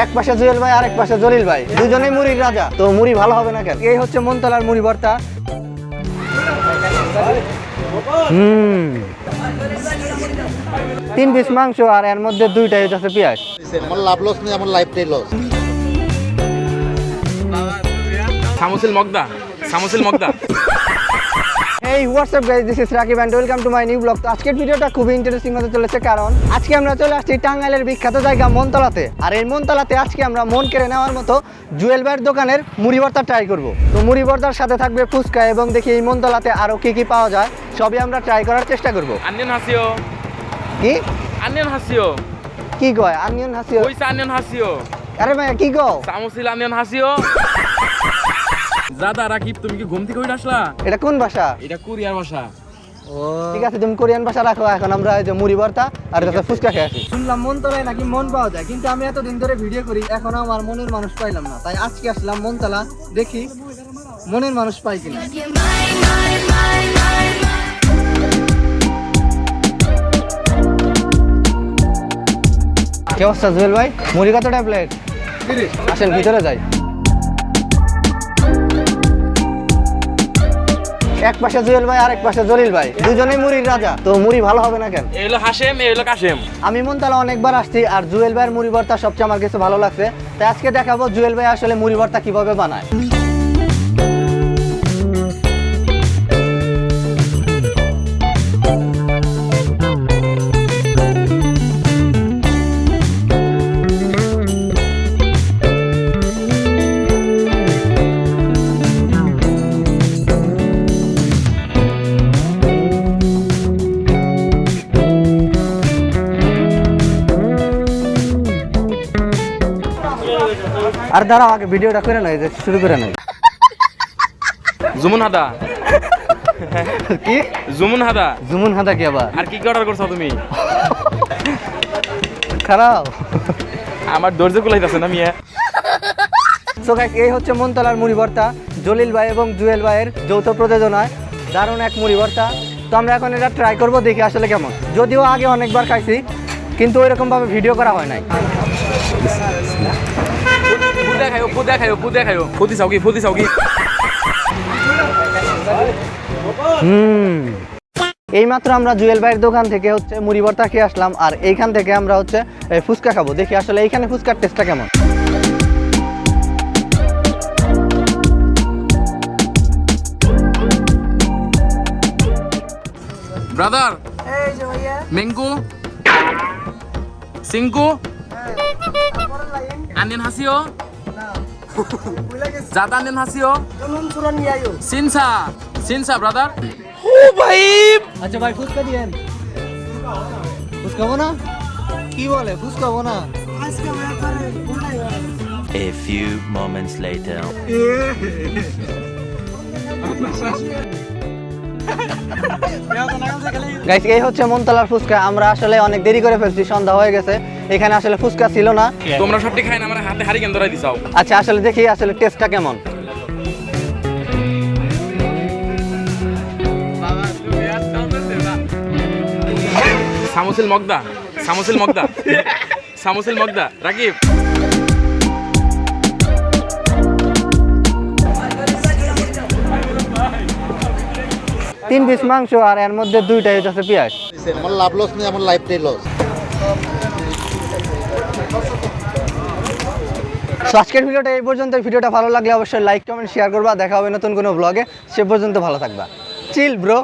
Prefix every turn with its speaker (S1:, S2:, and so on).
S1: এক পাশে জুয়েল ভাই আর এক পাশে জলিল ভাই, দুজনেই মুড়ির রাজা। তো মুড়ি ভালো হবে না কেন? এই হচ্ছে মনতলার মুড়ি ভর্তা। 3 পিস মাংস আর এর মধ্যে 2টাই হচ্ছে পেঁয়াজ।
S2: আমার লাভ লস নেই, আমার লাইফটাই loss.
S3: সামোসিল মগদা।
S1: Hey, what's up guys, this is Rakib and welcome to my new vlog. তো আজকের ভিডিওটা খুবই ইন্টারেস্টিং হতে চলেছে, কারণ আজকে আমরা চলে আসছি টাঙ্গাইলের বিখ্যাত জায়গা মনতলাতে। আর এই মনতলাতে আজকে আমরা মন কেড়ে নেওয়ার মতো জুয়েল ভাইয়ের দোকানের মুড়ি ভর্তা ট্রাই করব। তো মুড়ি ভর্তার সাথে থাকবে ফুচকা এবং দেখি এই মনতলাতে আরো কি কি পাওয়া যায় সবই আমরা ট্রাই করার চেষ্টা করব।
S3: আনিয়ন হাসিও
S1: কি কয় আনিয়ন হাসিও?
S3: কইছে আনিয়ন হাসিও।
S1: আরে ভাই কি কও?
S3: সামোসিল আনিয়ন হাসিও। দাদা রাকিব, তুমি কি ঘুম থেকে উঠে আসলা?
S1: এটা কোন ভাষা?
S3: এটা কোরিয়ার ভাষা।
S1: ও ঠিক আছে, তুমি কোরিয়ান ভাষা রাখো। এখন আমরা এই যে মুড়ি ভর্তা আর এটা ফুচকা খেয়ে আসি। শুনলাম মনতলায় নাকি মন পাওয়া যায়, কিন্তু আমি এতদিন ধরে ভিডিও করি এখনো আমার মনের মানুষ পাইলাম না। তাই আজকে আসলাম মনতলা, দেখি মনের মানুষ পাই কিনা। কি অবস্থা জুয়েল ভাই? মুড়ি কতটা প্লেট? আসেন ভিতরে যাই। এক পাশে জুয়েল ভাই আর এক পাশে জলিল ভাই, দুজনেই মুড়ির রাজা। তো মুড়ি ভালো হবে না কেন?
S3: এই হলো হাশেম, এই হলো কাশেম।
S1: আমি মনতলা অনেকবার আসছি আর জুয়েল ভাইয়ের মুড়ি ভর্তা সবচেয়ে আমার কাছে ভালো লাগছে। তাই আজকে দেখাবো জুয়েল ভাই আসলে মুড়ি ভর্তা কিভাবে বানায়। আর দাঁড়াও, আগে ভিডিওটা করে নাই, যে শুরু করে নাই।
S3: জুমুন হাদা।
S1: কি জুমুন হাদা কি আবার?
S3: আর কি কি অর্ডার করছো তুমি?
S1: খারাপ।
S3: আমার দরজা কুলাইতাছে না মিয়া।
S1: সো গাইস, এই হচ্ছে মনতলার মুড়ি ভর্তা, জলিল ভাই এবং জুয়েল ভাইয়ের যৌথ প্রযোজনায় দারুণ এক মুড়ি ভর্তা। তো আমরা এখন এটা ট্রাই করবো, দেখি আসলে কেমন। যদিও আগে অনেকবার খাইছি, কিন্তু ওইরকম ভাবে ভিডিও করা হয় নাই।
S3: ফুদি চাও কি?
S1: এইমাত্র আমরা জুয়েল ভাইয়ের দোকান থেকে হচ্ছে মুড়ি ভর্তা খেয়ে আসলাম, আর এইখান থেকে আমরা হচ্ছে ফুচকা খাবো। দেখি আসলে এইখানে ফুচকার টেস্টটা কেমন।
S3: ব্রাদার, ম্যাঙ্গো, সিংকু, আনিয়ন হাসিও, জাদা আনিয়ন হাসিও, সিনসা ব্রাদার। ও ভাই,
S1: আচ্ছা ভাই ফুচকা দিয়েন। ফুচকা না? কি বলে ফুচকা না?
S4: A few moments later.
S1: Guys, এই হচ্ছে মনতলার ফুচকা। আমরা আসলে অনেক দেরি করে ফেলছি, সন্ধ্যা হয়ে গেছে। এখানে আসলে ফুচকা ছিল না।
S3: তোমরা সবটি খাই না, আমার হাতে হারিকেন ধরাই দিছাও।
S1: আচ্ছা আসলে দেখি আসলে টেস্টটা কেমন।
S3: সামোসিল মগদা রাকিব।
S1: 3 পিস মাংস আর এর মধ্যে 2টাই হচ্ছে পেঁয়াজ।
S2: আমার লাভ লস নেই, আমার লাইফটাই লস।
S1: তো আজকের ভিডিওটা এই পর্যন্ত। ভিডিওটা ভালো লাগলে অবশ্যই লাইক কমেন্ট শেয়ার করবা। দেখা হবে নতুন কোনো ব্লগে। সে পর্যন্ত ভালো থাকবা। Chill bro.